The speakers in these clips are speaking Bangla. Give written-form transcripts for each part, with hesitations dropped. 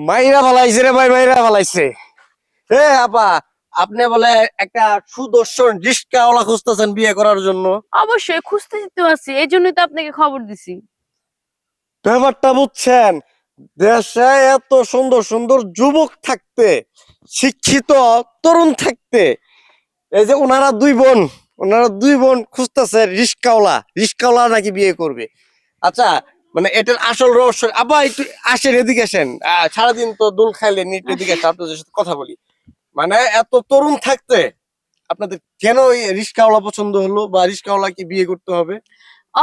মাইরা ফালাইছে রে ভাই, মাইরা ফালাইছে। এ আপা, আপনি বলে একটা সুদর্শন রিস্কাওয়ালা খুঁজতেছেন বিয়ে করার জন্য? অবশ্যই খুঁজতেছি তো আছি, এই জন্যই তো আপনাকে খবর দিছি। ব্যাপারটা বুঝছেন, দেশে এত সুন্দর সুন্দর যুবক থাকতে, শিক্ষিত তরুণ থাকতে, এই যে ওনারা দুই বোন খুঁজতেছে রিস্কাওয়ালা, রিস্কাওয়ালা নাকি বিয়ে করবে। আচ্ছা, মানে এটার আসল রহস্য, আবার একটু আসেন, এদিকে আসেন। সারাদিন তো দোল খাইলেন, একটু এদিকে আসেন, আপনাদের সাথে কথা বলি। মানে এত তরুণ থাকতে আপনাদের কেন এই রিস্কাওয়ালা পছন্দ হলো, বা রিস্কাওয়ালা কি বিয়ে করতে হবে?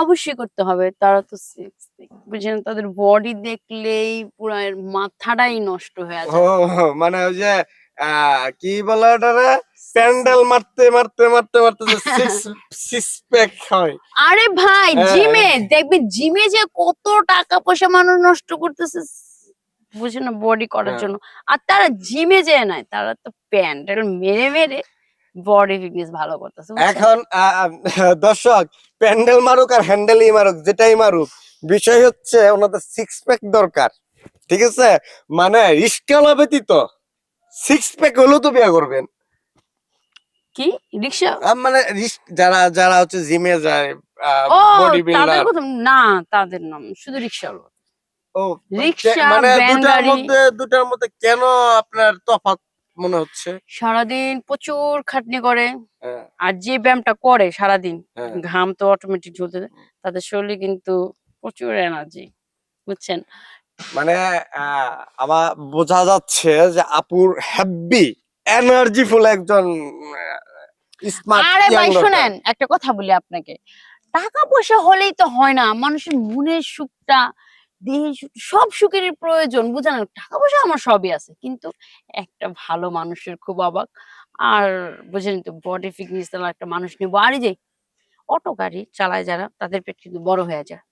অবশ্যই করতে হবে, তারা তো সিক্স বুঝেন, তাদের বডি দেখলেই পুরো মাথাটাই নষ্ট হয়ে ও, যায়। মানে ওই যে কি বলে ওটারে, প্যান্ডেল মারতে মারতে মারতে মারতে যে সিক্স সিক্স প্যাক হয়। আরে ভাই, হ্যাঁ, জিমে দেখবে, জিমে যে কত টাকা পয়সা মানুষ নষ্ট করতেছে বুঝে না বডি করার হ্যাঁ। জন্য। আর তারা জিমে যায় নাই, তারা তো প্যান্ডেল মেরে মেরে বডি ফিটনেস ভালো করতেছে বুঝছেন। এখন দর্শক, প্যান্ডেল মারুক আর হ্যান্ডেলই মারুক, যেটাই মারুক, বিষয় হচ্ছে ওনাদের সিক্স প্যাক দরকার। ঠিক আছে, মানে রিস্কাওয়ালা ব্যতীত সিক্স প্যাক হলেও তো বিয়ে করবেন। কি রিক্সা? মানে যারা যারা হচ্ছে জিমে যায়, ও, বডি তাদের বিল্ডার। কথা না, তাদের নাম শুধু রিক্সা। ও, রিক্সা, মানে ভ্যান গাড়ি দুটার মধ্যে কেন আপনার তফাৎ মনে হচ্ছে? সারাদিন প্রচুর খাটনি করে। হ্যাঁ, আর যে ব্যায়ামটা করে সারাদিন, হ্যাঁ। ঘাম তো অটোমেটিক ঝরতে থাকে, তাদের শরীরে কিন্তু প্রচুর এনার্জি বুঝছেন। মানে আমার বোঝা যাচ্ছে যে আপুর হ্যাপি এনার্জিফুল একজন স্মার্ট আরে ইয়াং ভাই দরকার। শোনেন, একটা কথা বলি আপনাকে, টাকা পয়সা হলেই তো হয় না, মানুষের মনের সুখটা, দেহের সব সুখেরই প্রয়োজন বুঝেন। টাকা পয়সা আমার সবই আছে, কিন্তু একটা ভালো মানুষের খুব অবাক। আর বুঝেন তো, বডি ফিটনেস একটা মানুষ নেবো। আর এই যে অটো গাড়ি চালায় যারা, তাদের পেট কিন্তু বড় হয়ে যায়।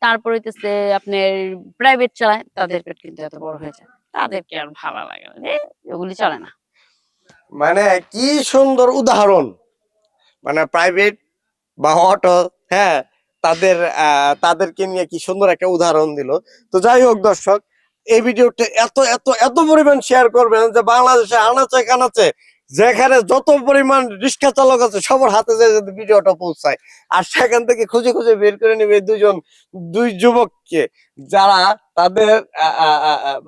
তারপর হইতেছে আপনার প্রাইভেট চালায়, তাদের পেট কিন্তু এত বড় হয়ে যায়, তাদেরকে আর ভালো লাগে না, ওগুলি চলে না। মানে কি সুন্দর উদাহরণ, মানে প্রাইভেট বা অটো, হ্যাঁ, তাদের তাদেরকে নিয়ে কি সুন্দর একটা উদাহরণ দিল। তো যাই হোক দর্শক, এই ভিডিওটা এত এত এত পরিমাণ শেয়ার করবেন যে বাংলাদেশে আনাচে কানাচে যেখানে যত পরিমাণ রিক্সা চালক আছে সবার হাতে যে যদি ভিডিওটা পৌঁছায়, আর সেখান থেকে খুঁজে খুঁজে বের করে নেবে দুই যুবককে, যারা তাদের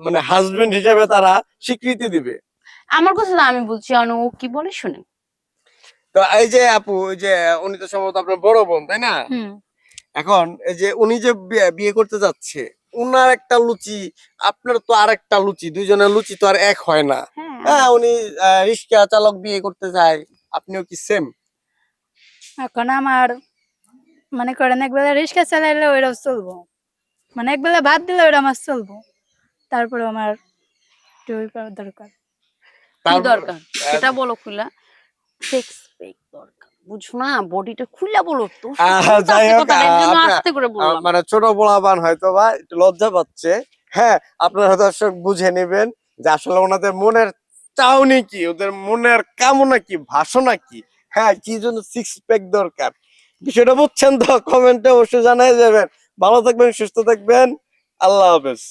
মানে হাজবেন্ড হিসেবে তারা স্বীকৃতি দিবে। আমার কথা না আমি বলছি, অনু কি বলে শুনেন। তো এই যে আপু, ওই যে উনি তো সম্ভবত আপনার বড় বোন, তাই না? হুম। এখন এই যে উনি যে বিয়ে করতে যাচ্ছে, উনার একটা লুচি, আপনার তো আর একটা লুচি, দুইজনের লুচি তো আর এক হয় না। হ্যাঁ, হ্যাঁ, উনি রিক্সা চালক বিয়ে করতে চায়, আপনিও কি সেম? এখন আমার মনে করেন একবেলা রিক্সা চালাইলে ওইটাও চলবো, মানে একবেলা ভাত দিলে ওইটা আমার চলবো, তারপরে আমার একটু ওই করা দরকার। কি তারপর দরকার সেটা বলো খুলা। সিক্স প্যাক দরকার, বুঝছো না, বডিটা খুলা বলো তো, শুনতে যাই আছে হোক, কথাটা, এর জন্য আপনার আস্তে করে বললাম। মানে ছোট পোলাপান হয়তো বা একটু লজ্জা পাচ্ছে। হ্যাঁ, আপনারা দর্শক বুঝে নেবেন যে আসলে ওনাদের মনের চাউনি কি, ওদের মনের কামনা কি, বাসনা কি, হ্যাঁ, কি জন্য সিক্স প্যাক দরকার, বিষয়টা বুঝছেন তো? কমেন্টে অবশ্যই জানাই যাবেন। ভালো থাকবেন, সুস্থ থাকবেন, আল্লাহ হাফেজ।